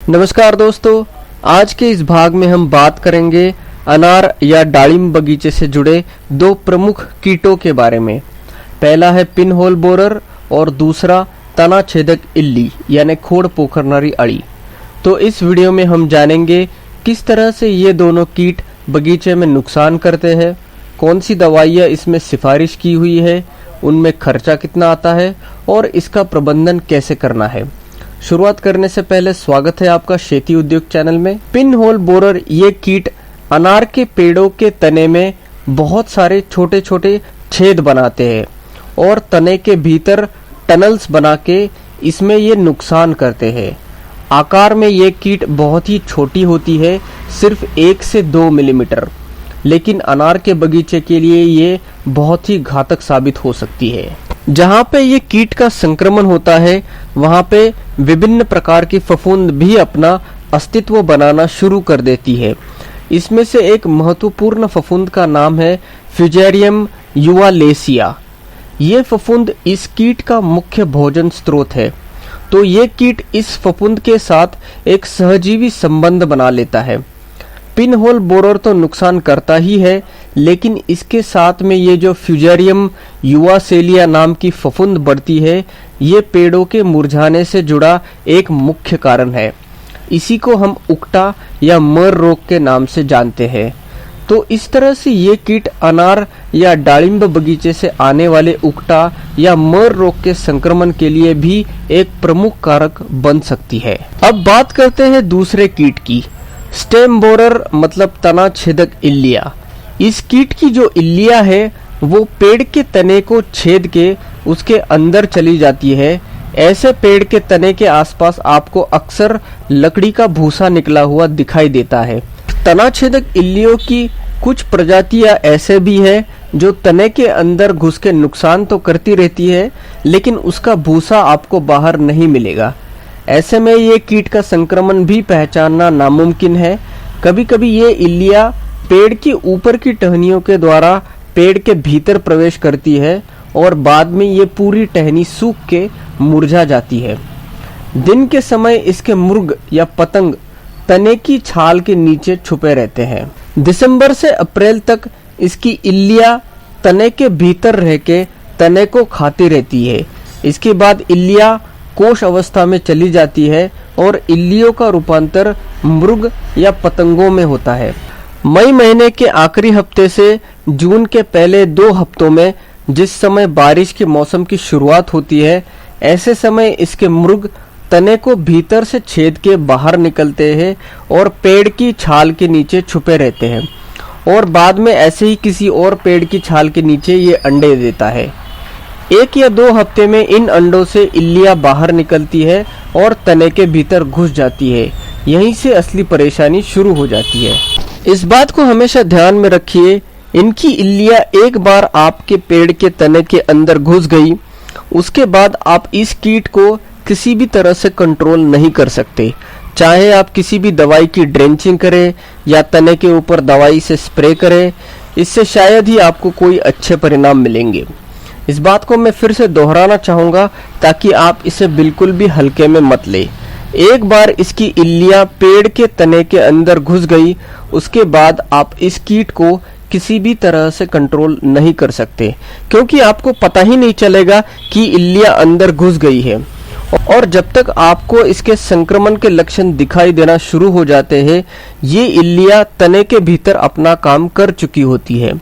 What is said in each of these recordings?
नमस्कार दोस्तों, आज के इस भाग में हम बात करेंगे अनार या दालिम बगीचे से जुड़े दो प्रमुख कीटों के बारे में। पहला है पिन होल बोरर और दूसरा तना छेदक इल्ली यानी खोड़ पोखरनारी अड़ी। तो इस वीडियो में हम जानेंगे किस तरह से ये दोनों कीट बगीचे में नुकसान करते हैं, कौन सी दवाइयाँ इसमें सिफारिश की हुई है, उनमें खर्चा कितना आता है और इसका प्रबंधन कैसे करना है। शुरुआत करने से पहले स्वागत है आपका खेती उद्योग चैनल में। पिन होल बोरर ये कीट अनार के पेड़ों के तने में बहुत सारे छोटे छोटे छेद बनाते हैं और तने के भीतर टनल्स बना के इसमें ये नुकसान करते हैं। आकार में ये कीट बहुत ही छोटी होती है, सिर्फ 1 से 2 मिलीमीटर, लेकिन अनार के बगीचे के लिए ये बहुत ही घातक साबित हो सकती है। जहाँ पे ये कीट का संक्रमण होता है वहाँ पे विभिन्न प्रकार की फफूंद भी अपना अस्तित्व बनाना शुरू कर देती है। इसमें से एक महत्वपूर्ण फफूंद का नाम है फ्यूजेरियम युवालेसिया। ये फफूंद इस कीट का मुख्य भोजन स्रोत है, तो ये कीट इस फफूंद के साथ एक सहजीवी संबंध बना लेता है। पिन होल बोरर तो नुकसान करता ही है, लेकिन इसके साथ में ये जो फ्यूजेरियम युवासेलिया नाम की फफूंद बढ़ती है, ये पेड़ों के मुरझाने से जुड़ा एक मुख्य कारण है। इसी को हम उकटा या मर रोग के नाम से जानते हैं। तो इस तरह से ये कीट अनार या दालिम्ब बगीचे से आने वाले उकटा या मर रोग के संक्रमण के लिए भी एक प्रमुख कारक बन सकती है। अब बात करते हैं दूसरे कीट की, स्टेम बोरर मतलब तना छेदक इल्लियाँ। इस कीट की जो इल्लियाँ है वो पेड़ के तने को छेद के उसके अंदर चली जाती है। ऐसे पेड़ के तने के आसपास आपको अक्सर लकड़ी का भूसा निकला हुआ दिखाई देता है। तना छेदक इल्लियों की कुछ प्रजातियां ऐसे भी है जो तने के अंदर घुस के नुकसान तो करती रहती है, लेकिन उसका भूसा आपको बाहर नहीं मिलेगा। ऐसे में ये कीट का संक्रमण भी पहचानना नामुमकिन है। कभी कभी ये इल्लियाँ पेड़ की ऊपर की टहनियों के द्वारा पेड़ के भीतर प्रवेश करती है और बाद में ये पूरी टहनी सूख के मुरझा जाती है। दिन के समय इसके मुर्ग या पतंग तने की छाल के नीचे छुपे रहते हैं। दिसंबर से अप्रैल तक इसकी इल्लियाँ तने के भीतर रह के तने को खाती रहती है। इसके बाद इल्लियाँ कोश अवस्था में चली जाती है और इल्लियों का रूपांतर मृग या पतंगों में होता है। मई महीने के आखिरी हफ्ते से जून के पहले 2 हफ्तों में, जिस समय बारिश के मौसम की शुरुआत होती है, ऐसे समय इसके मृग तने को भीतर से छेद के बाहर निकलते हैं और पेड़ की छाल के नीचे छुपे रहते हैं और बाद में ऐसे ही किसी और पेड़ की छाल के नीचे ये अंडे देता है। 1 या 2 हफ्ते में इन अंडों से इल्लियाँ बाहर निकलती है और तने के भीतर घुस जाती है। यहीं से असली परेशानी शुरू हो जाती है। इस बात को हमेशा ध्यान में रखिए, इनकी इल्लियाँ एक बार आपके पेड़ के तने के अंदर घुस गई, उसके बाद आप इस कीट को किसी भी तरह से कंट्रोल नहीं कर सकते। चाहे आप किसी भी दवाई की ड्रेंचिंग करें या तने के ऊपर दवाई से स्प्रे करें, इससे शायद ही आपको कोई अच्छे परिणाम मिलेंगे। इस बात को मैं फिर से दोहराना चाहूँगा ताकि आप इसे बिल्कुल भी हल्के में मत लें। एक बार इसकी इल्लियाँ पेड़ के तने के अंदर घुस गई, उसके बाद आप इस कीट को किसी भी तरह से कंट्रोल नहीं कर सकते, क्योंकि आपको पता ही नहीं चलेगा कि इल्लियाँ अंदर घुस गई है। और जब तक आपको इसके संक्रमण के लक्षण दिखाई देना शुरू हो जाते हैं, ये इल्लियाँ तने के भीतर अपना काम कर चुकी होती है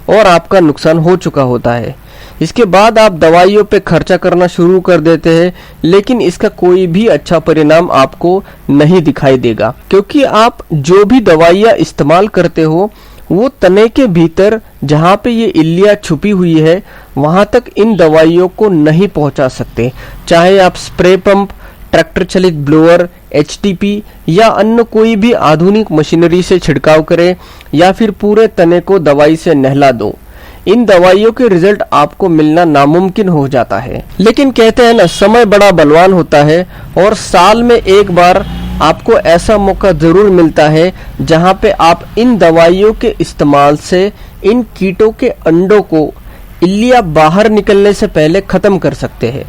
और आपका नुकसान हो चुका होता है। इसके बाद आप दवाइयों पे खर्चा करना शुरू कर देते हैं, लेकिन इसका कोई भी अच्छा परिणाम आपको नहीं दिखाई देगा, क्योंकि आप जो भी दवाइयाँ इस्तेमाल करते हो वो तने के भीतर जहाँ पे ये इल्लियाँ छुपी हुई है वहाँ तक इन दवाइयों को नहीं पहुँचा सकते। चाहे आप स्प्रे पंप, ट्रैक्टर चलित ब्लोअर, HTP या अन्य कोई भी आधुनिक मशीनरी से छिड़काव करें या फिर पूरे तने को दवाई से नहला दो, इन दवाइयों के रिजल्ट आपको मिलना नामुमकिन हो जाता है। लेकिन कहते हैं ना, समय बड़ा बलवान होता है और साल में एक बार आपको ऐसा मौका जरूर मिलता है जहां पे आप इन दवाइयों के इस्तेमाल से इन कीटों के अंडों को इल्लियाँ बाहर निकलने से पहले खत्म कर सकते हैं।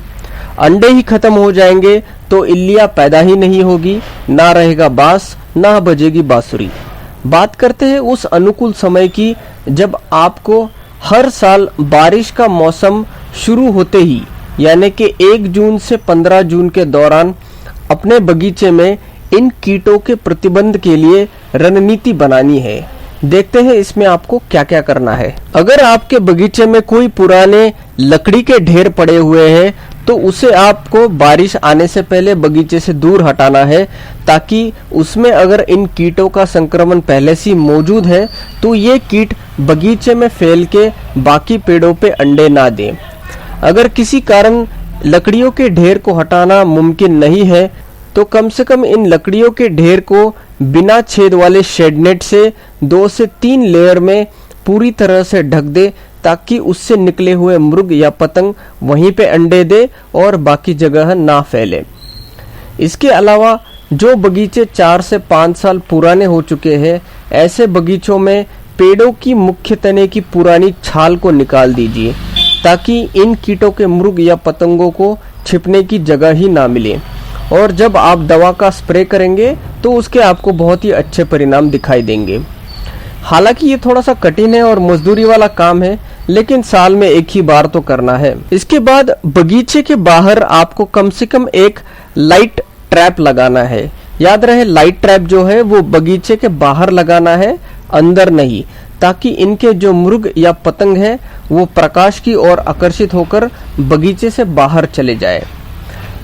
अंडे ही खत्म हो जाएंगे तो इल्लियाँ पैदा ही नहीं होगी, ना रहेगा बांस, ना बजेगी बांसुरी। बात करते हैं उस अनुकूल समय की जब आपको हर साल बारिश का मौसम शुरू होते ही यानी कि 1 जून से 15 जून के दौरान अपने बगीचे में इन कीटों के प्रतिबंध के लिए रणनीति बनानी है। देखते हैं इसमें आपको क्या क्या करना है। अगर आपके बगीचे में कोई पुराने लकड़ी के ढेर पड़े हुए हैं तो उसे आपको बारिश आने से पहले बगीचे से दूर हटाना है, ताकि उसमें अगर इन कीटों का संक्रमण पहले से मौजूद है तो ये कीट बगीचे में फैल के बाकी पेड़ों पे अंडे ना दें। अगर किसी कारण लकड़ियों के ढेर को हटाना मुमकिन नहीं है तो कम से कम इन लकड़ियों के ढेर को बिना छेद वाले शेड नेट से 2 से 3 लेयर में पूरी तरह से ढक दे, ताकि उससे निकले हुए मुर्ग या पतंग वहीं पे अंडे दे और बाकी जगह ना फैले। इसके अलावा जो बगीचे 4 से 5 साल पुराने हो चुके हैं, ऐसे बगीचों में पेड़ों की मुख्य तने की पुरानी छाल को निकाल दीजिए, ताकि इन कीटों के मुर्ग या पतंगों को छिपने की जगह ही ना मिले। और जब आप दवा का स्प्रे करेंगे तो उसके आपको बहुत ही अच्छे परिणाम दिखाई देंगे। हालांकि ये थोड़ा सा कठिन है और मजदूरी वाला काम है, लेकिन साल में एक ही बार तो करना है। इसके बाद बगीचे के बाहर आपको कम से कम एक लाइट ट्रैप लगाना है। याद रहे, लाइट ट्रैप जो है वो बगीचे के बाहर लगाना है, अंदर नहीं, ताकि इनके जो मुर्ग या पतंग है वो प्रकाश की ओर आकर्षित होकर बगीचे से बाहर चले जाए।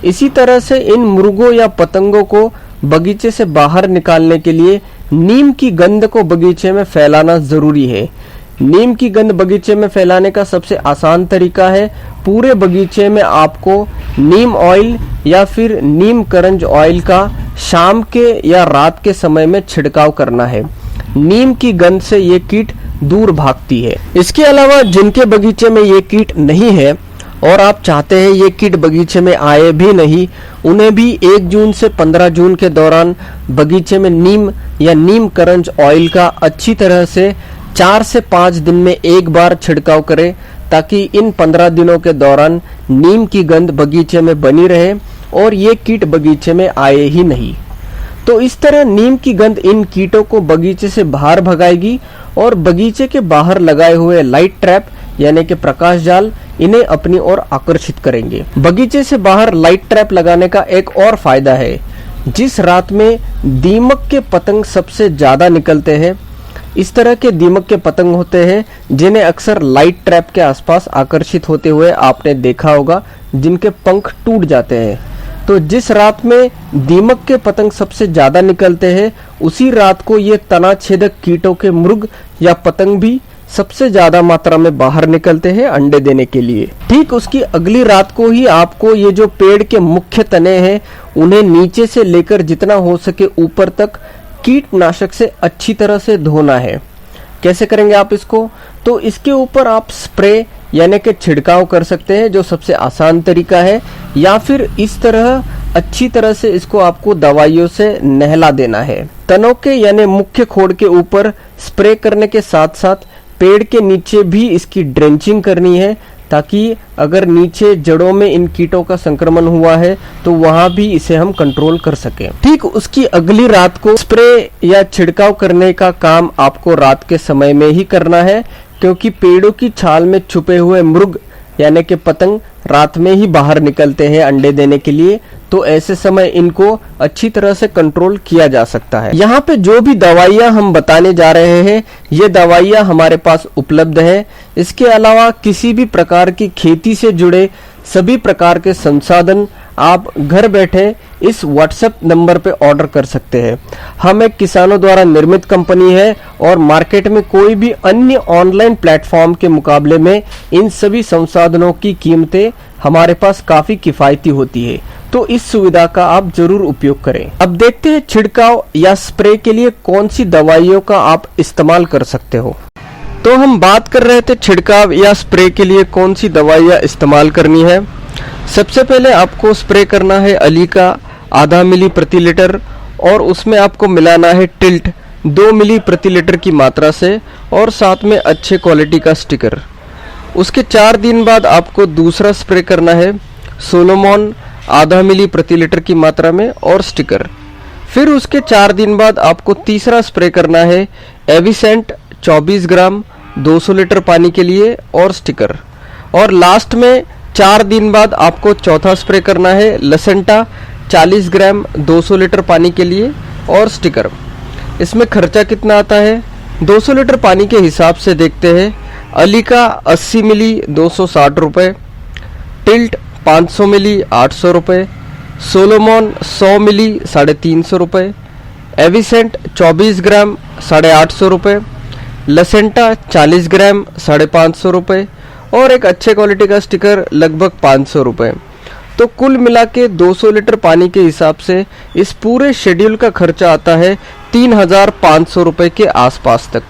इसी तरह से इन मुर्गों या पतंगों को बगीचे से बाहर निकालने के लिए नीम की गंध को बगीचे में फैलाना जरूरी है। नीम की गंध बगीचे में फैलाने का सबसे आसान तरीका है, पूरे बगीचे में आपको नीम ऑयल या फिर नीम करंज ऑयल का शाम के या रात के समय में छिड़काव करना है। नीम की गंध से ये कीट दूर भागती है। इसके अलावा जिनके बगीचे में ये कीट नहीं है और आप चाहते हैं ये कीट बगीचे में आए भी नहीं, उन्हें भी 1 जून से 15 जून के दौरान बगीचे में नीम या नीम करंज ऑयल का अच्छी तरह से 4 से 5 दिन में एक बार छिड़काव करें, ताकि इन 15 दिनों के दौरान नीम की गंध बगीचे में बनी रहे और ये कीट बगीचे में आए ही नहीं। तो इस तरह नीम की गंध इन कीटों को बगीचे से बाहर भगाएगी और बगीचे के बाहर लगाए हुए लाइट ट्रैप यानी कि प्रकाश जाल इन्हें अपनी ओर आकर्षित करेंगे। बगीचे से बाहर लाइट ट्रैप लगाने का एक और फायदा है, जिस रात में दीमक के पतंग सबसे ज्यादा निकलते हैं, इस तरह के दीमक के पतंग होते हैं जिन्हें अक्सर लाइट ट्रैप के आसपास आकर्षित होते हुए आपने देखा होगा, जिनके पंख टूट जाते हैं। तो जिस रात में दीमक के पतंग सबसे ज्यादा निकलते हैं, उसी रात को ये तना छेदक कीटों के मुर्ग या पतंग भी सबसे ज्यादा मात्रा में बाहर निकलते हैं अंडे देने के लिए। ठीक उसकी अगली रात को ही आपको ये जो पेड़ के मुख्य तने हैं उन्हें नीचे से लेकर जितना हो सके ऊपर तक कीटनाशक से अच्छी तरह से धोना है। कैसे करेंगे आप इसको? तो इसके ऊपर आप स्प्रे यानी कि छिड़काव कर सकते हैं, जो सबसे आसान तरीका है, या फिर इस तरह अच्छी तरह से इसको आपको दवाइयों से नहला देना है। तनों के यानी मुख्य खोड के ऊपर स्प्रे करने के साथ साथ पेड़ के नीचे भी इसकी ड्रेंचिंग करनी है, ताकि अगर नीचे जड़ों में इन कीटों का संक्रमण हुआ है तो वहां भी इसे हम कंट्रोल कर सकें। ठीक उसकी अगली रात को स्प्रे या छिड़काव करने का काम आपको रात के समय में ही करना है, क्योंकि पेड़ों की छाल में छुपे हुए मुर्ग यानी कि पतंग रात में ही बाहर निकलते हैं अंडे देने के लिए, तो ऐसे समय इनको अच्छी तरह से कंट्रोल किया जा सकता है। यहाँ पे जो भी दवाइयाँ हम बताने जा रहे हैं, ये दवाइयाँ हमारे पास उपलब्ध है। इसके अलावा किसी भी प्रकार की खेती से जुड़े सभी प्रकार के संसाधन आप घर बैठे इस व्हाट्सएप नंबर पे ऑर्डर कर सकते हैं। हम एक किसानों द्वारा निर्मित कंपनी है और मार्केट में कोई भी अन्य ऑनलाइन प्लेटफॉर्म के मुकाबले में इन सभी संसाधनों की कीमतें हमारे पास काफी किफायती होती है, तो इस सुविधा का आप जरूर उपयोग करें। अब देखते हैं छिड़काव या स्प्रे के लिए कौन सी दवाइयों का आप इस्तेमाल कर सकते हो। तो हम बात कर रहे थे छिड़काव या स्प्रे के लिए कौन सी दवाइयाँ इस्तेमाल करनी है। सबसे पहले आपको स्प्रे करना है अली का आधा मिली प्रति लीटर, और उसमें आपको मिलाना है टिल्ट 2 मिली प्रति लीटर की मात्रा से, और साथ में अच्छे क्वालिटी का स्टिकर। उसके 4 दिन बाद आपको दूसरा स्प्रे करना है सोलोमॉन आधा मिली प्रति लीटर की मात्रा में और स्टिकर। फिर उसके 4 दिन बाद आपको तीसरा स्प्रे करना है एविसेंट 24 ग्राम 200 लीटर पानी के लिए और स्टिकर। और लास्ट में 4 दिन बाद आपको चौथा स्प्रे करना है लसेंटा 40 ग्राम 200 लीटर पानी के लिए और स्टिकर। इसमें खर्चा कितना आता है 200 लीटर पानी के हिसाब से देखते हैं। अलीका 80 मिली 260 रुपये, टिल्ट 500 मिली 800 रुपये, सोलोमॉन 100 मिली 350 रुपये, एविसेंट 24 ग्राम 850 रुपये, लसेंटा 40 ग्राम 550 रुपये और एक अच्छे क्वालिटी का स्टिकर लगभग 500 रुपये। तो कुल मिला के 200 लीटर पानी के हिसाब से इस पूरे शेड्यूल का खर्चा आता है 3500 रुपये के आसपास तक।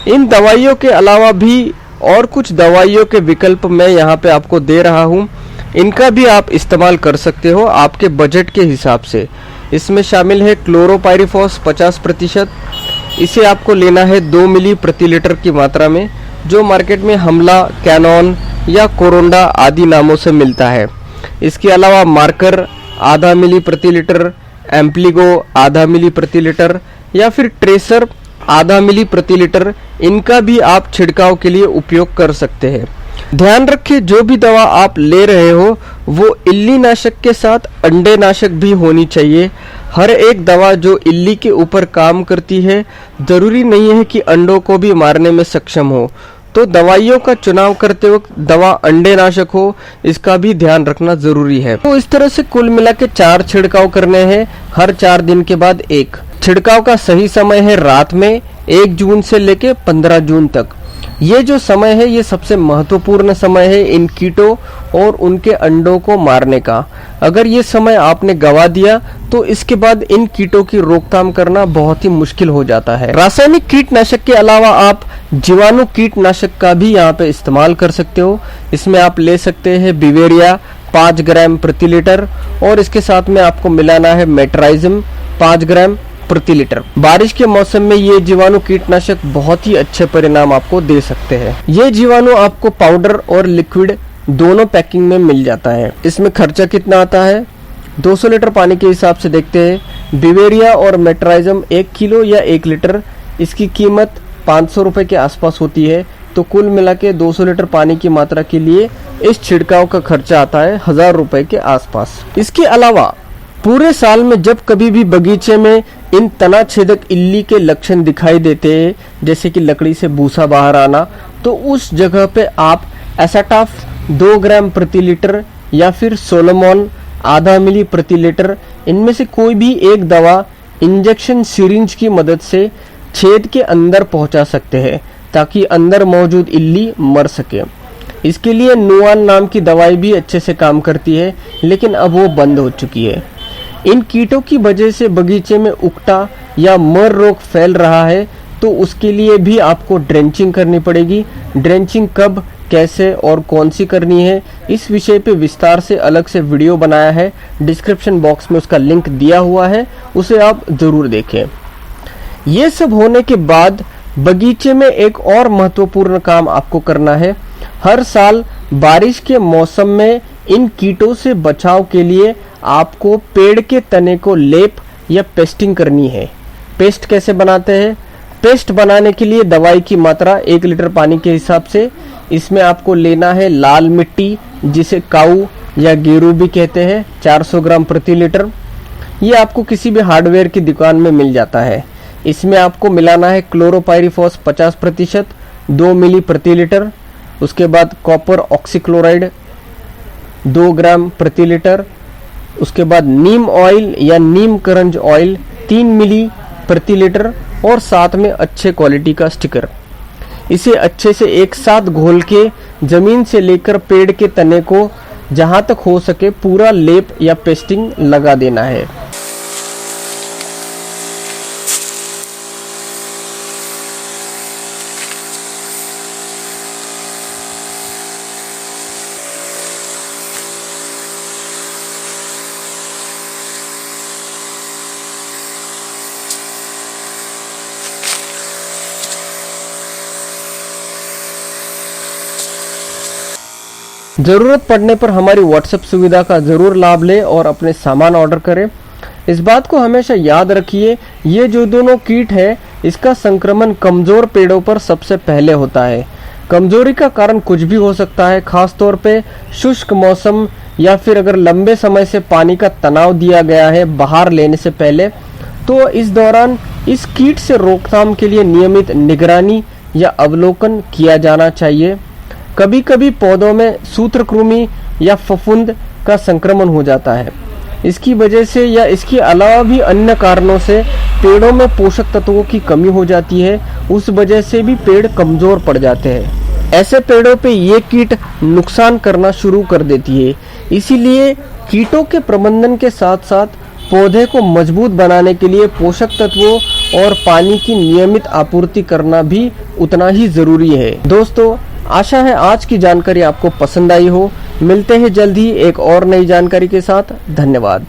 इन दवाइयों के अलावा भी और कुछ दवाइयों के विकल्प मैं यहाँ पे आपको दे रहा हूँ, इनका भी आप इस्तेमाल कर सकते हो आपके बजट के हिसाब से। इसमें शामिल है क्लोरोपाइरिफॉस 50%, इसे आपको लेना है 2 मिली प्रति लीटर की मात्रा में, जो मार्केट में हमला, कैनॉन या कोरोंडा आदि नामों से मिलता है। इसके अलावा मार्कर आधा मिली प्रति लीटर, एम्प्लीगो आधा मिली प्रति लीटर या फिर ट्रेसर आधा मिली प्रति लीटर, इनका भी आप छिड़काव के लिए उपयोग कर सकते हैं। ध्यान रखें जो भी दवा आप ले रहे हो वो इल्ली नाशक के साथ अंडे नाशक भी होनी चाहिए। हर एक दवा जो इल्ली के ऊपर काम करती है जरूरी नहीं है कि अंडों को भी मारने में सक्षम हो। तो दवाइयों का चुनाव करते वक्त दवा अंडे नाशक हो, इसका भी ध्यान रखना जरूरी है। तो इस तरह से कुल मिला के 4 छिड़काव करने हैं, हर 4 दिन के बाद एक। छिड़काव का सही समय है रात में 1 जून से लेके 15 जून तक। ये जो समय है ये सबसे महत्वपूर्ण समय है इन कीटों और उनके अंडों को मारने का। अगर ये समय आपने गवा दिया तो इसके बाद इन कीटों की रोकथाम करना बहुत ही मुश्किल हो जाता है। रासायनिक कीटनाशक के अलावा आप जीवाणु कीटनाशक का भी यहाँ पे इस्तेमाल कर सकते हो। इसमें आप ले सकते हैं बिवेरिया 5 ग्राम प्रति लीटर और इसके साथ में आपको मिलाना है मेट्राइज्म 5 ग्राम प्रति लीटर। बारिश के मौसम में ये जीवाणु कीटनाशक बहुत ही अच्छे परिणाम आपको दे सकते हैं। ये जीवाणु आपको पाउडर और लिक्विड दोनों पैकिंग में मिल जाता है। इसमें खर्चा कितना आता है 200 लीटर पानी के हिसाब से देखते हैं। बिवेरिया और मेट्राइज्म 1 किलो या 1 लीटर, इसकी कीमत 500 रुपए के आसपास होती है। तो कुल मिला के 200 लीटर पानी की मात्रा के लिए इस छिड़काव का खर्चा आता है 1000 रुपए के आसपास। इसके अलावा पूरे साल में जब कभी भी बगीचे में इन तना छेदक इल्ली के लक्षण दिखाई देते हैं, जैसे कि लकड़ी से भूसा बाहर आना, तो उस जगह पे आप एसाटाफ 2 ग्राम प्रति लीटर या फिर सोलोमॉन आधा मिली प्रति लीटर, इनमें से कोई भी एक दवा इंजेक्शन सिरिंज की मदद से छेद के अंदर पहुंचा सकते हैं ताकि अंदर मौजूद इल्ली मर सके। इसके लिए नुआन नाम की दवाई भी अच्छे से काम करती है, लेकिन अब वो बंद हो चुकी है। इन कीटों की वजह से बगीचे में उकटा या मर रोग फैल रहा है, तो उसके लिए भी आपको ड्रेंचिंग करनी पड़ेगी। ड्रेंचिंग कब, कैसे और कौन सी करनी है, इस विषय पे विस्तार से अलग से वीडियो बनाया है, डिस्क्रिप्शन बॉक्स में उसका लिंक दिया हुआ है, उसे आप जरूर देखें। ये सब होने के बाद बगीचे में एक और महत्वपूर्ण काम आपको करना है। हर साल बारिश के मौसम में इन कीटों से बचाव के लिए आपको पेड़ के तने को लेप या पेस्टिंग करनी है। पेस्ट कैसे बनाते हैं? पेस्ट बनाने के लिए दवाई की मात्रा 1 लीटर पानी के हिसाब से, इसमें आपको लेना है लाल मिट्टी, जिसे काऊ या गेरू भी कहते हैं, 400 ग्राम प्रति लीटर। ये आपको किसी भी हार्डवेयर की दुकान में मिल जाता है। इसमें आपको मिलाना है क्लोरोपाइरिफॉस 50%, 2 मिली प्रति लीटर। उसके बाद कॉपर ऑक्सीक्लोराइड 2 ग्राम प्रति लीटर। उसके बाद नीम ऑयल या नीम करंज ऑयल 3 मिली प्रति लीटर और साथ में अच्छे क्वालिटी का स्टिकर। इसे अच्छे से एक साथ घोल के जमीन से लेकर पेड़ के तने को जहां तक हो सके पूरा लेप या पेस्टिंग लगा देना है। ज़रूरत पड़ने पर हमारी व्हाट्सएप सुविधा का ज़रूर लाभ लें और अपने सामान ऑर्डर करें। इस बात को हमेशा याद रखिए, ये जो दोनों कीट है इसका संक्रमण कमज़ोर पेड़ों पर सबसे पहले होता है। कमज़ोरी का कारण कुछ भी हो सकता है, खास तौर पे शुष्क मौसम या फिर अगर लंबे समय से पानी का तनाव दिया गया है बाहर लेने से पहले, तो इस दौरान इस कीट से रोकथाम के लिए नियमित निगरानी या अवलोकन किया जाना चाहिए। कभी कभी पौधों में सूत्रकृमि या फफूंद का संक्रमण हो जाता है। इसकी वजह से या इसके अलावा भी अन्य कारणों से पेड़ों में पोषक तत्वों की कमी हो जाती है, उस वजह से भी पेड़ कमजोर पड़ जाते हैं। ऐसे पेड़ों पे ये कीट नुकसान करना शुरू कर देती है। इसीलिए कीटों के प्रबंधन के साथ साथ पौधे को मजबूत बनाने के लिए पोषक तत्वों और पानी की नियमित आपूर्ति करना भी उतना ही जरूरी है। दोस्तों, आशा है आज की जानकारी आपको पसंद आई हो। मिलते हैं जल्द ही एक और नई जानकारी के साथ। धन्यवाद।